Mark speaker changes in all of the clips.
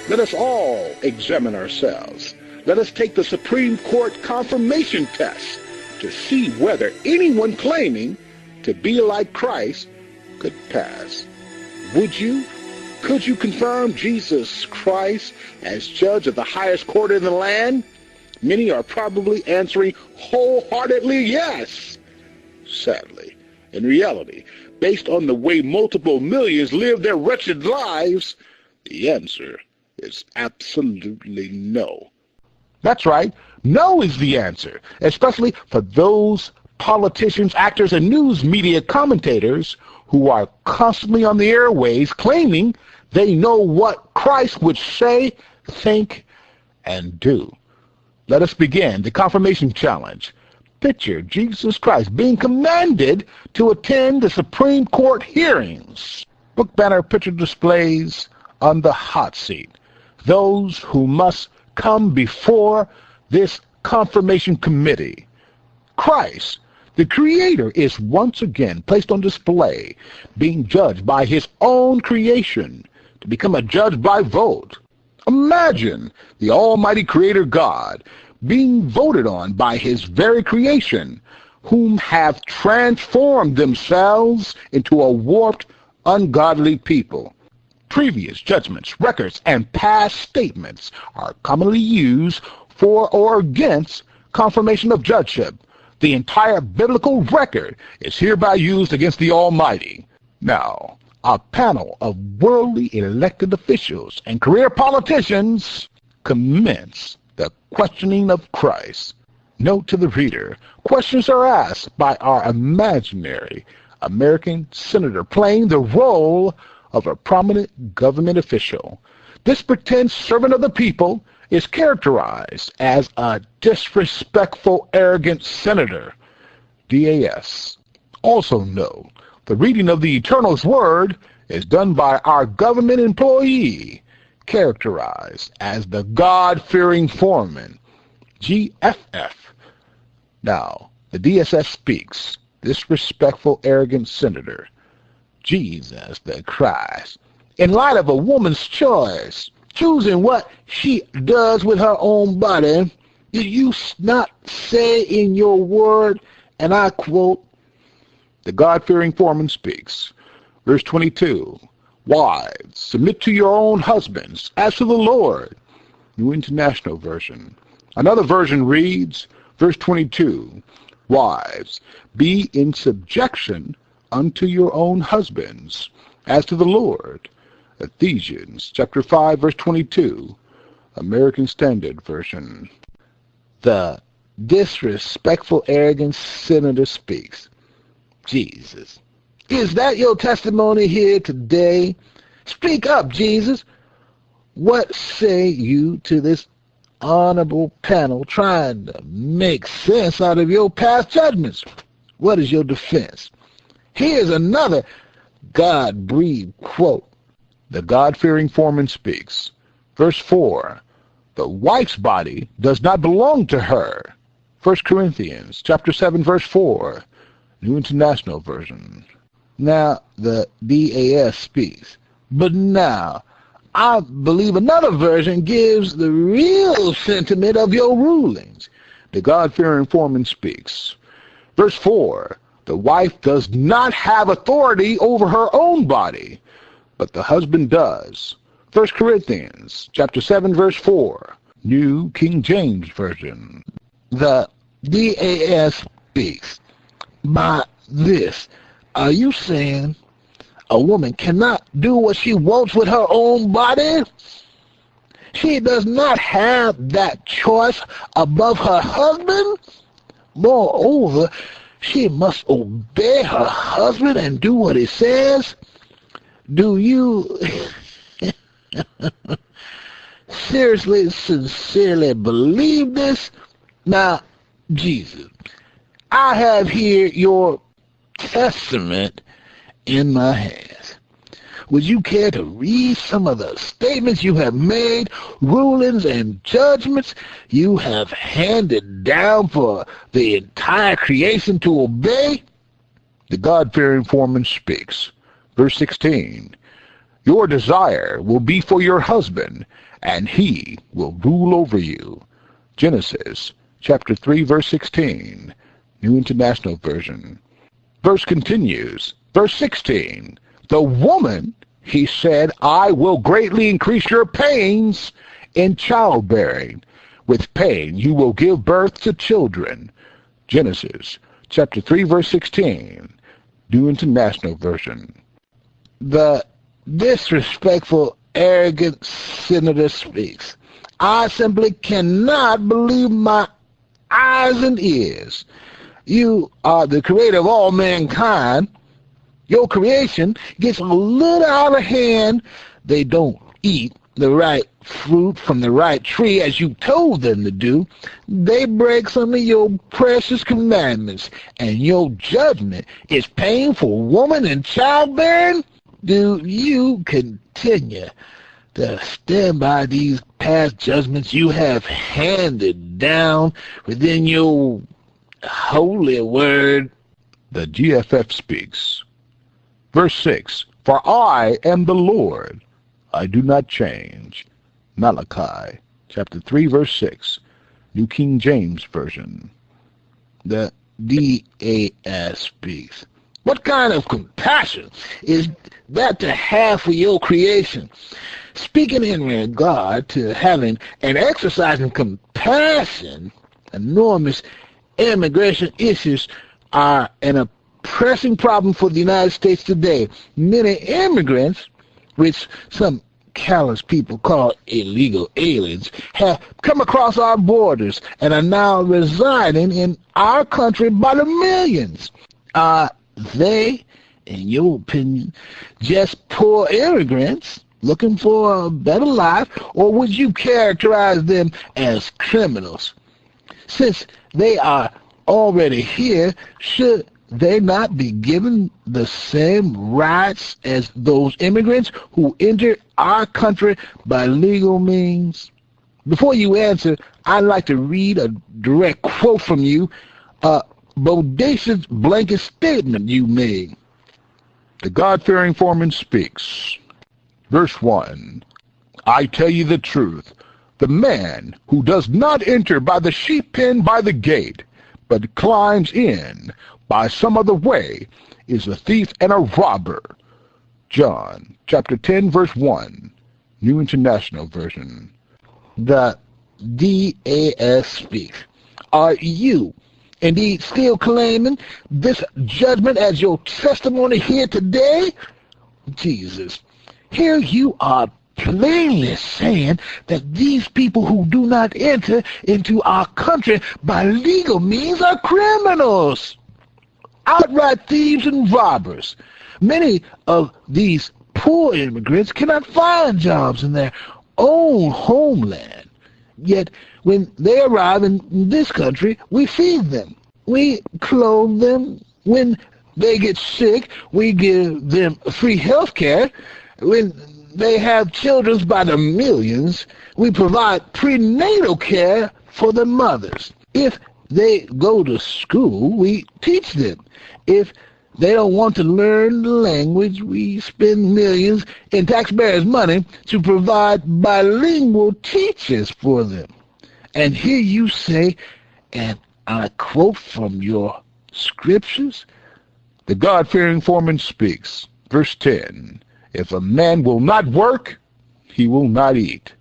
Speaker 1: Let us all examine ourselves. Let us take the Supreme Court confirmation test to see whether anyone claiming to be like Christ could pass. Would you? Could you confirm Jesus Christ as judge of the highest court in the land? Many are probably answering wholeheartedly yes. Sadly, in reality, based on the way multiple millions live their wretched lives, the answer is absolutely no. That's right. No is the answer, especially for those politicians, actors, and news media commentators who are constantly on the airways claiming they know what Christ would say, think, and do. Let us begin the confirmation challenge. Picture Jesus Christ being commanded to attend the Supreme Court hearings. Book banner picture displays on the hot seat those who must come before this confirmation committee. Christ, the Creator, is once again placed on display, being judged by his own creation to become a judge by vote. Imagine the Almighty Creator God being voted on by his very creation, whom have transformed themselves into a warped, ungodly people. Previous judgments, records, and past statements are commonly used for or against confirmation of judgeship. The entire biblical record is hereby used against the Almighty. Now, a panel of worldly elected officials and career politicians commence the questioning of Christ. Note to the reader, questions are asked by our imaginary American senator playing the role of a prominent government official. This pretend servant of the people is characterized as a disrespectful, arrogant senator. DAS. Also note, the reading of the Eternal's Word is done by our government employee, characterized as the God-fearing foreman, GFF. Now, the DSS speaks, disrespectful, arrogant senator, Jesus the Christ. In light of a woman's choice, choosing what she does with her own body, did you not say in your word, and I quote, the God-fearing foreman speaks. Verse 22, wives, submit to your own husbands, as to the Lord. New International Version. Another version reads, verse 22, wives, be in subjection unto your own husbands, as to the Lord. Ephesians chapter 5, verse 22, American Standard Version. The disrespectful, arrogant senator speaks. Jesus, is that your testimony here today? Speak up, Jesus. What say you to this honorable panel trying to make sense out of your past judgments? What is your defense? Here's another God-breathed quote. The God-fearing foreman speaks. Verse 4, the wife's body does not belong to her. 1 Corinthians chapter 7, verse 4, New International Version. Now the DAS speaks. But now, I believe another version gives the real sentiment of your rulings. The God-fearing foreman speaks. Verse 4, the wife does not have authority over her own body, but the husband does. 1 Corinthians chapter 7, verse 4, New King James Version. The DAS speaks. By this, are you saying a woman cannot do what she wants with her own body? She does not have that choice above her husband? Moreover, she must obey her husband and do what he says? Do you seriously, sincerely believe this? Now, Jesus, I have here your testament in my hands. Would you care to read some of the statements you have made, rulings and judgments you have handed down for the entire creation to obey? The God-fearing foreman speaks. Verse 16, Your desire will be for your husband, and he will rule over you. Genesis chapter 3, verse 16, New International Version. Verse continues, verse 16, the woman, he said, I will greatly increase your pains in childbearing. With pain you will give birth to children. Genesis chapter 3, verse 16, New International Version. The disrespectful, arrogant senator speaks. I simply cannot believe my eyes and ears. You are the creator of all mankind. Your creation gets a little out of hand. They don't eat the right fruit from the right tree as you told them to do. They break some of your precious commandments, and your judgment is paying for woman and childbearing. Do you continue to stand by these past judgments you have handed down within your holy word? The GFF speaks. Verse 6, for I am the Lord, I do not change. Malachi chapter 3, verse 6, New King James Version. The DAS speaks. What kind of compassion is that to have for your creation? Speaking in regard to having and exercising compassion, enormous immigration issues are an pressing problem for the United States today. Many immigrants, which some callous people call illegal aliens, have come across our borders and are now residing in our country by the millions. Are they, in your opinion, just poor immigrants looking for a better life, or would you characterize them as criminals? Since they are already here, should they not be given the same rights as those immigrants who enter our country by legal means? Before you answer, I'd like to read a direct quote from you, a bodacious blanket statement you made. The God-fearing foreman speaks. Verse 1, I tell you the truth, the man who does not enter by the sheep pen by the gate, but climbs in by some other way, is a thief and a robber. John chapter 10, verse 1, New International Version. The DAS speaks. Are you indeed still claiming this judgment as your testimony here today? Jesus, here you are plainly saying that these people who do not enter into our country by legal means are criminals, outright thieves and robbers. Many of these poor immigrants cannot find jobs in their own homeland. Yet when they arrive in this country, we feed them, we clothe them. When they get sick, we give them free health care. When they have children by the millions, we provide prenatal care for the mothers. If they go to school, we teach them. If they don't want to learn the language, we spend millions in taxpayers' money to provide bilingual teachers for them. And here you say, and I quote from your scriptures, the God-fearing foreman speaks. Verse 10, if a man will not work, he will not eat.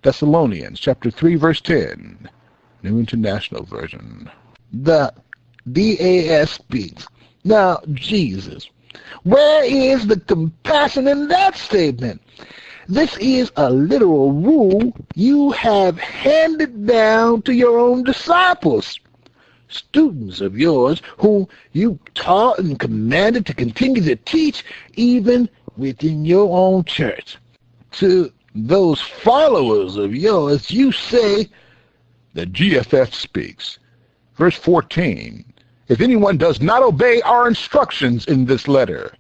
Speaker 1: Thessalonians chapter 3, verse 10, New International Version. The DAS speaks. Now, Jesus, where is the compassion in that statement? This is a literal rule you have handed down to your own disciples, students of yours whom you taught and commanded to continue to teach even within your own church. To those followers of yours, you say, the GFF speaks. Verse 14, if anyone does not obey our instructions in this letter,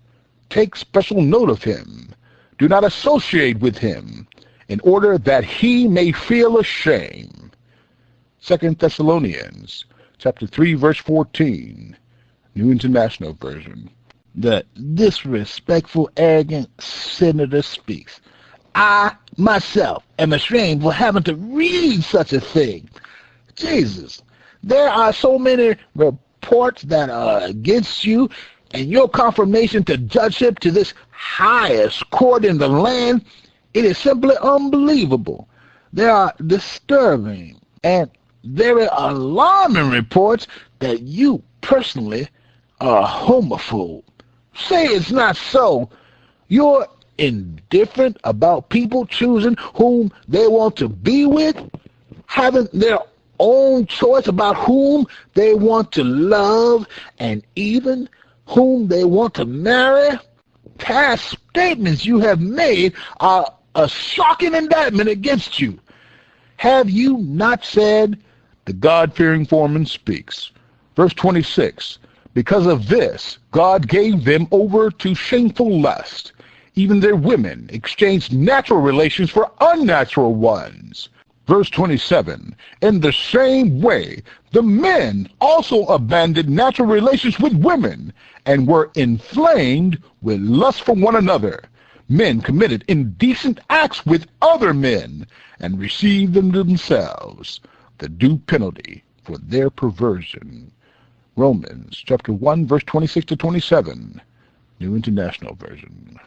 Speaker 1: take special note of him. Do not associate with him, in order that he may feel ashamed. 2 Thessalonians chapter 3, verse 14, New International Version.
Speaker 2: The disrespectful, arrogant senator speaks. I, myself, am ashamed for having to read such a thing. Jesus, there are so many reports that are against you, and your confirmation to judgeship to this highest court in the land, it is simply unbelievable. There are disturbing and very alarming reports that you personally are a homophobe. Say it's not so. You're indifferent about people choosing whom they want to be with, having their own choice about whom they want to love, and even whom they want to marry. Past statements you have made are a shocking indictment against you. Have you not said, the God-fearing foreman speaks. Verse 26, because of this, God gave them over to shameful lust. Even their women exchanged natural relations for unnatural ones. Verse 27, in the same way, the men also abandoned natural relations with women and were inflamed with lust for one another. Men committed indecent acts with other men and received them themselves the due penalty for their perversion. Romans chapter 1, verse 26 to 27, New International Version.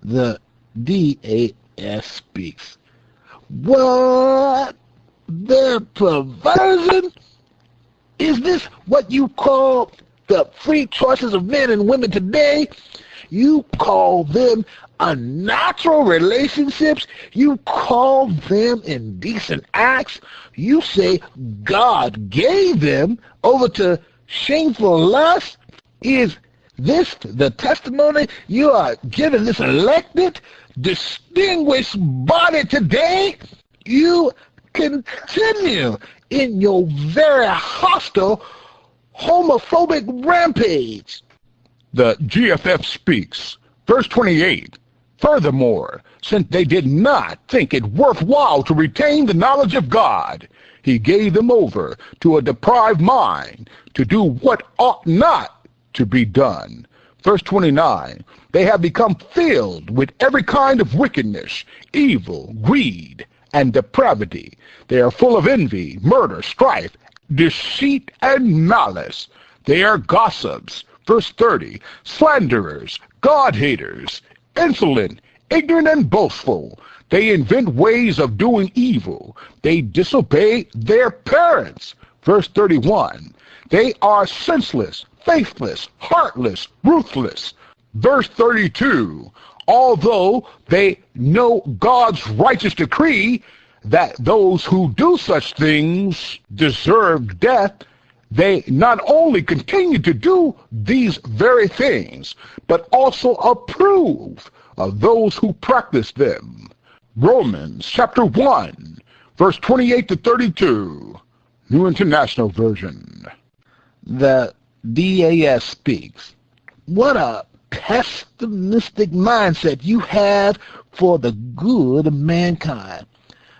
Speaker 2: The DAS speaks. What? Their perversion? Is this what you call the free choices of men and women today? You call them unnatural relationships? You call them indecent acts? You say God gave them over to shameful lust? Is this the testimony you are giving this elected, distinguished body today? You continue in your very hostile, homophobic rampage. The GFF speaks. Verse 28, furthermore, since they did not think it worthwhile to retain the knowledge of God, he gave them over to a depraved mind to do what ought not to be done. Verse 29, they have become filled with every kind of wickedness, evil, greed, and depravity. They are full of envy, murder, strife, deceit, and malice. They are gossips. Verse 30, slanderers, God-haters, insolent, ignorant, and boastful. They invent ways of doing evil. They disobey their parents. Verse 31, they are senseless, faithless, heartless, ruthless. Verse 32, although they know God's righteous decree that those who do such things deserve death, they not only continue to do these very things, but also approve of those who practice them. Romans chapter 1, verse 28 to 32, New International Version. The DAS speaks. What a pessimistic mindset you have for the good of mankind.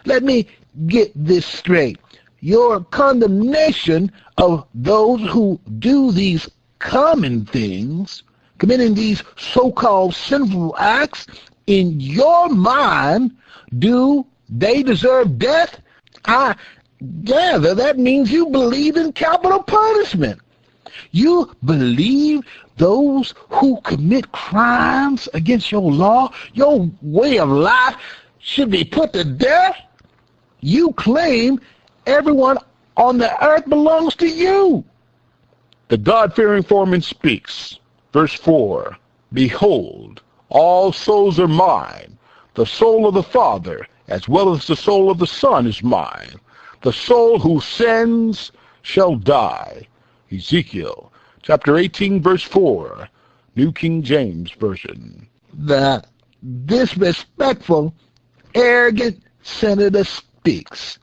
Speaker 2: Let me get this straight. Your condemnation of those who do these common things, committing these so-called sinful acts, in your mind, do they deserve death? I gather that means you believe in capital punishment. You believe those who commit crimes against your law, your way of life, should be put to death? You claim everyone on the earth belongs to you. The God-fearing foreman speaks. Verse 4, behold, all souls are mine. The soul of the Father, as well as the soul of the Son, is mine. The soul who sins shall die. Ezekiel chapter 18, verse 4, New King James Version. The disrespectful, arrogant senator speaks.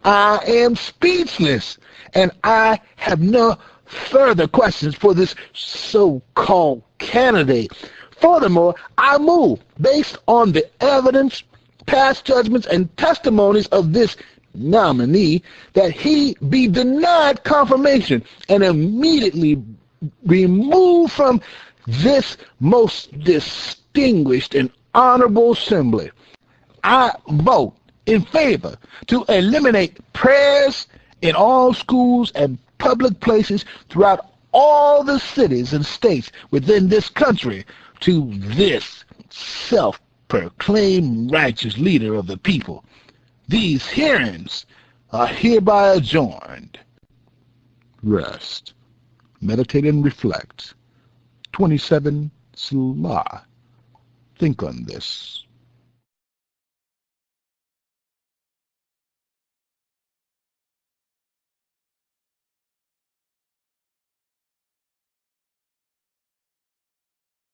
Speaker 2: I am speechless, and I have no further questions for this so-called candidate. Furthermore, I move, based on the evidence, past judgments, and testimonies of this nominee, that he be denied confirmation and immediately removed from this most distinguished and honorable assembly, I vote in favor to eliminate prayers in all schools and public places throughout all the cities and states within this country to this self-proclaimed righteous leader of the people. These hearings are hereby adjourned. Rest. Meditate and reflect. 27 Salah. Think on this.